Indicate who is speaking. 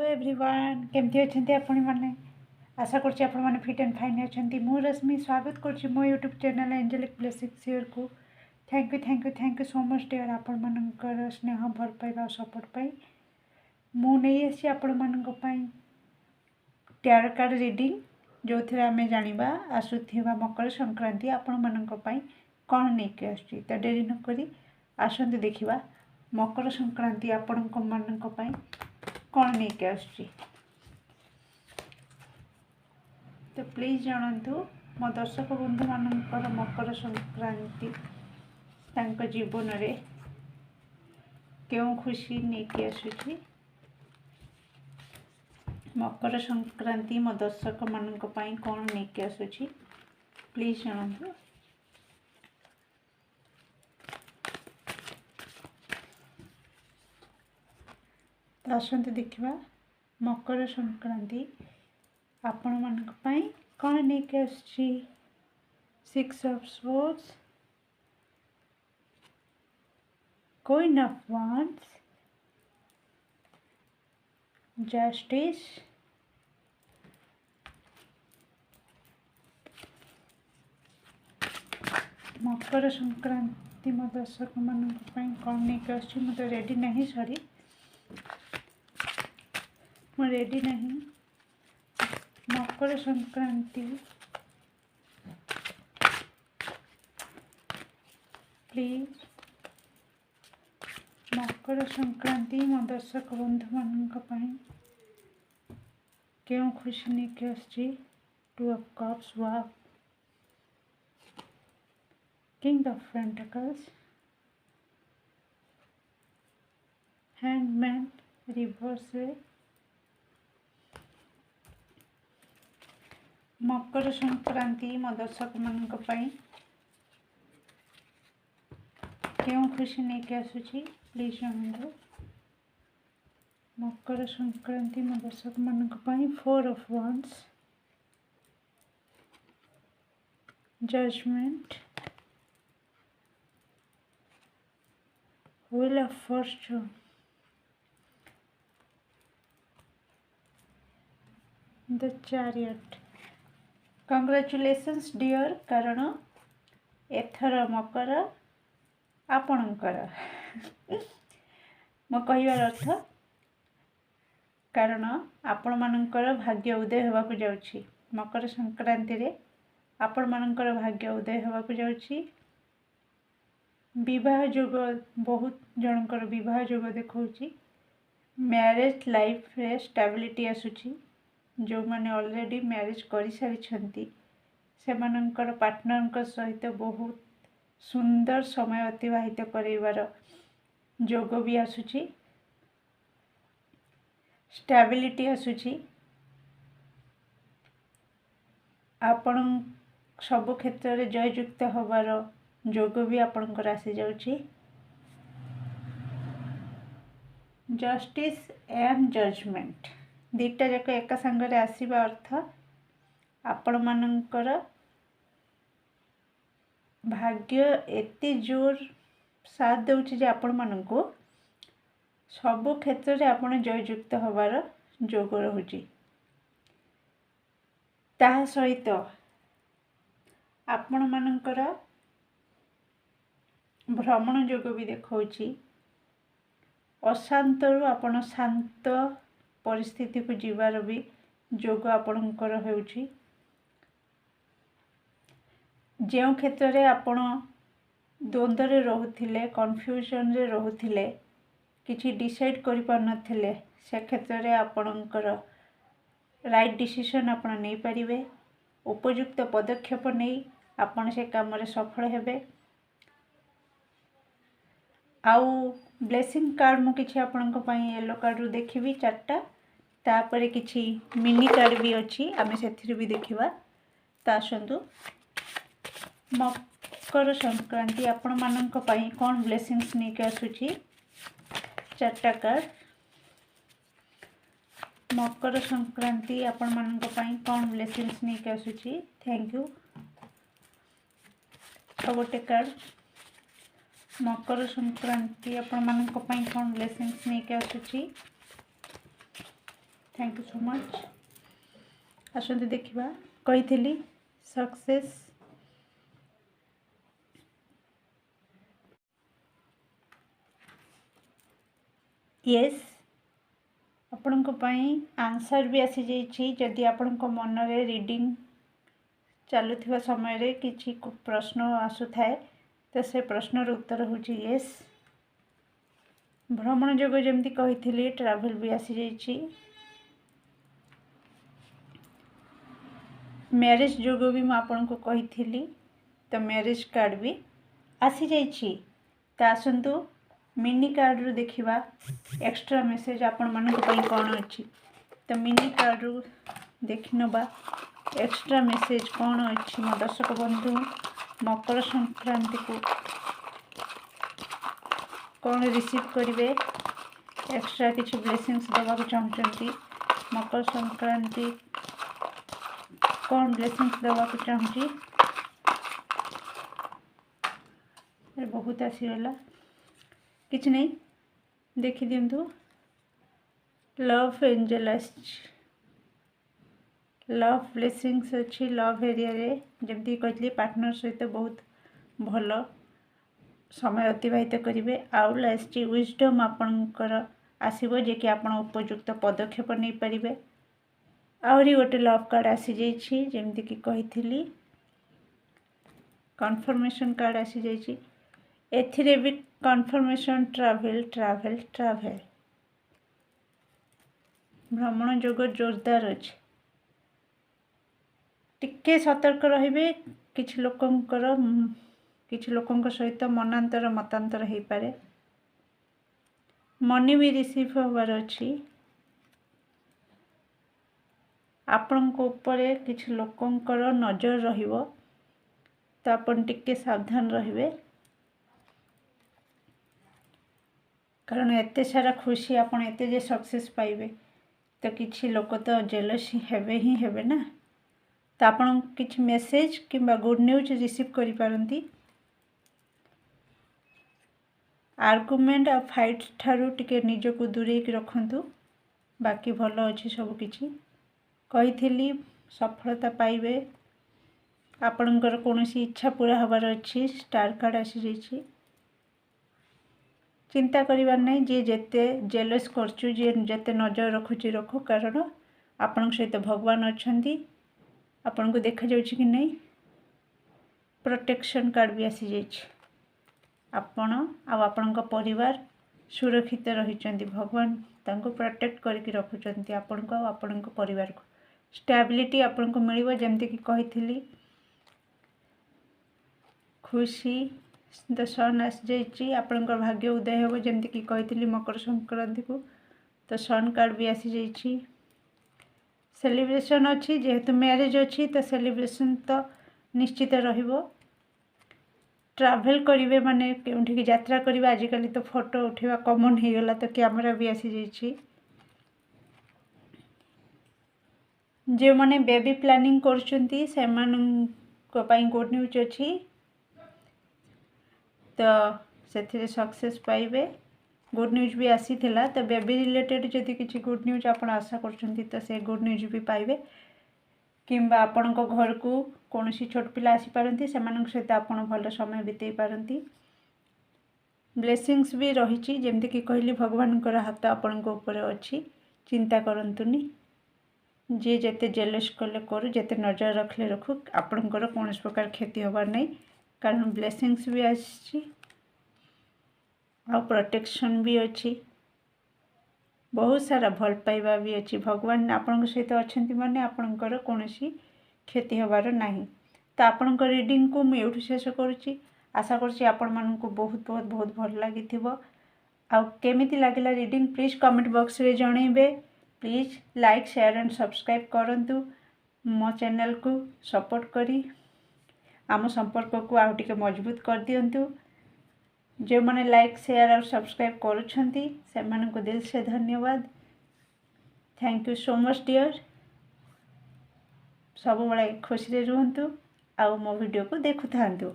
Speaker 1: Hello everyone केमती अच्छे आपण मैंने आशा करछि आपण मैंने फिट एंड फाइन अच्छे मु रश्मि स्वागत करछि मो YouTube channel Angelic Blessings here को thank you so much dear आपण मानकर स्नेह भल पाइबा सपोर्ट पाई मु नहीं आसी आपण मानक पई टैरो कार्ड रीडिंग जो थे आम जाना आसुवा मकर संक्रांति आपण मानक पई कौन नहीं आसुची तो डेरी न करी आसंतु देखिबा मकर संक्रांति आपण मानक पई कौन नहीं आसुची तो प्लीज जानतु मो दर्शक बंधु मानकर मकर संक्रांति तांको जीवन रे क्यों खुशी नहीं आसुची मकर संक्रांति मो दर्शक मानक पई कौन नहीं आसुची प्लीज जानतु तो आसंतु देखिबा मकर संक्रांति आपण मानक पई कौन नहीं आसुची 6 of swords queen of wands justice Makar Sankranti मो दर्शक मानक पई कौन नहीं आसुची मु तो रेडी नहीं सॉरी मैं रेडी नहीं मकर संक्रांति प्लीज मकर संक्रांति मो दर्शक बंधु मानक पई क्यों खुशी नहीं आसुची 2 of cups wow king of pentacles hanged man reverse Makar Sankranti मो दर्शक मानक पई क्यों खुशी नहीं आसुची प्लीज जानतु मकर संक्रांति मो दर्शक मानक पई 4 of wands judgement wheel of fortune the chariot congratulations dear कारण एथर मकर आपणकर मो कहबार अर्थ कारण आपण मानकर भाग्य उदय होबाकू जाउछि मकर संक्रांति रे आपण मानकर भाग्य उदय होबाकू जाउछि विवाह योग बहुत जनकर विवाह योग देखौछि मैरिज लाइफ रे स्टेबिलिटी आसुछि जो माने ऑलरेडी मैरिज करि सारी से मानकर पार्टनर सहित बहुत सुंदर समय अतिबाहित करैबार योग भी आसुछि स्टेबिलिटी आसुछि आपण सब क्षेत्र में जययुक्त होबार योग भी आपणकर आसी जाउछि जस्टिस एंड जजमेंट दीटा जाक एका संगे आसीबा अर्थ आपण मानकर भाग्य एते जोर साथ दउछि जे आपण मानकु सब क्षेत्र में आपण जययुक्त होबार योग रहुछि ताहा सहित आपण मानकर भ्रमण योग भी देखौछि अशांत रु आपण शांत परिस्थिति को जीवार भी योग आपणकर होउछि जो क्षेत्र में आपण द्वंद्व रे रहुथिले कन्फ्यूजन रे रहुथिले किछि डिसाइड करि पार नथिले से क्षेत्र में आपणकर राइट डिसीजन आपण नै परिबे उपयुक्त पदक्षेप नै आपण से काम रे सफल हेबे आउ ब्लेसिंग कार्ड मु किछि आपणक पई येलो कार्ड रु देखिबी चारटा तापरे किछि मिनी कार्ड भी अछि आमे सेथिरि भी देखिबा ता आसंतु मकर संक्रांति आपण मानक पई कोन ब्लेसिंग्स नै के आसुची चारटा कार्ड मकर संक्रांति आपण मानक पई कोन ब्लेसिंग्स नै के आसुची थैंक यू आ गोटे कार्ड मकर संक्रांति आपण मानक पई कोन ब्लेसिंग्स नै के आसुची थैंक यू सो मच। आसतु देखा कही सक्सेस येस आपण आंसर भी आसी जाइए। जदि आपण मन में रीडिंग चलुवा समय किसी प्रश्न आसुए तो से प्रश्नर उत्तर हूँ येस। भ्रमण जोग जमती कही ट्रैवल भी आसी जाइए। मैरिज जोग भी मुझे कही तो मैरिज कार्ड भी आसी जाइए। तो आसतु मिनी कार्ड रू देखा एक्स्ट्रा मेसेज आपण मानक कौन अच्छी। तो मिनी कार्ड रू देखि नबा एक्स्ट्रा मेसेज कौन अच्छी। मो दर्शक बंधु मकर संक्रांति को कौन रिसीव करेंगे एक्स्ट्रा किसी ब्लेसिंग्स देवा चाहते। मकर संक्रांति कौन ब्लेसिंग्स देवा चाहूँगी बहुत आसीगला किछ नहीं देखी दिंतु। लव एंजल लव ब्लेसिंग्स अच्छी लव एरिया रे जमती कहली पार्टनर सहित बहुत भल समय अतिबाहित करेंगे। आउल आसी विजडम आपणकर आसब जे कि आप उपयुक्त पदक्षेप नहीं पारे। आहरी गोटे लव कार्ड आसी जाइए जमती कि कही कन्फर्मेशन कार्ड आसी जाइए। एथिरे भी कन्फर्मेशन ट्रैवल ट्रैवल ट्रैवल भ्रमण जोग जोरदार अच्छे। टिके सतर्क रहिबे किछि लोकंकर सहित मनांतर मतांतर हो पारे। मनी भी रिसीव होबार अच्छी। आपण को ऊपर किछि लोकंकर नजर रहिबो तो आपण टिके सावधान रहिबे कारण एते सारा खुशी आपण एते जे सक्सेस पाइबे तो किछि लोक तो जेलस हेबे ही हेबे ना। तो आपण किछि मेसेज किंबा गुड न्यूज रिसीव करि पारंती। आर्गुमेंट आ फाइट ठारू टिके निजको दूरे रखंतु बाकी भल अच्छी सब किछि कही सफलता पाइबे। आपणकर कौन इच्छा पूरा हबार अच्छी। स्टार कार्ड आसी जाइए। चिंता करिबार नहीं जी जेते जेलस करचु जी जेते नजर रखुची रखु कारण आपण सहित भगवान अच्छी आपण को देखा जाउछि कि नहीं। प्रोटेक्शन कार्ड भी आसी जाइए। आपण आपण परिवार सुरक्षित रही भगवान तांको प्रोटेक्ट करके रखुचंती आपण को आपण परिवार को। स्टेबिलिटी आपण को मिलिबो जेमती कि कही खुशी द सन आसी जाइए। आपणकर भाग्य उदय हो जमती कि कही मकर संक्रांति को तो सन कार्ड भी आसी जाइए। सेलिब्रेशन अच्छी जेहेतु मैरिज अच्छी तो सेलिब्रेशन तो निश्चित रहिबो। ट्रैवल करेंगे माने केउठी की यात्रा करेंगे आजिकल तो फोटो उठेवा कॉमन हो गला तो कैमरा भी आसी जाइए। जो माने बेबी प्लानिंग करछंती से माननको पई गुड न्यूज अच्छी तो से सक्सेस पाइबे। गुड न्यूज भी आसी थिला तो बेबी रिलेटेड जदि किसी गुड न्यूज आप आशा करछंती तो से गुड न्यूज भी पाइबे किंबा आपण घर को कौन छोट पिला आसी पारंती सेमानक सहित आपण भल समय बितेई पारंती। ब्लेसिंग्स भी रही जमती कि कहली भगवान हाथ आपण ऊपर अच्छी चिंता करंतुनी। जी जेते जेलस कले करू जेते नजर रखले रखु आपणकर कौन प्रकार क्षति हबार नहीं कारण ब्लेसिंग्स भी आसी आ प्रोटेक्शन भी अच्छी। बहुत सारा भल पाइबा भी अच्छी। भगवान आपण सहित अच्छा माने आपणकर कौन क्षति हबार नहीं। तो आपणकर रीडिंग को मुझे शेष करुच्ची। आशा करुच्ची आपण मानक बहुत बहुत बहुत भल लगी आ केमिति लागला रीडिंग प्लीज कमेंट बॉक्स रे जणेबे। Please like share and subscribe करंतु मो चैनल को सपोर्ट करी आम संपर्क को आउ टिके मजबूत कर दियंतु। जो माने लाइक शेयर और सब्सक्राइब करुछंती सेमानक दिल से धन्यवाद। Thank you so much dear. सब बड़े खुशी रे रुहंतु आ मो वीडियो को देखु थांतु।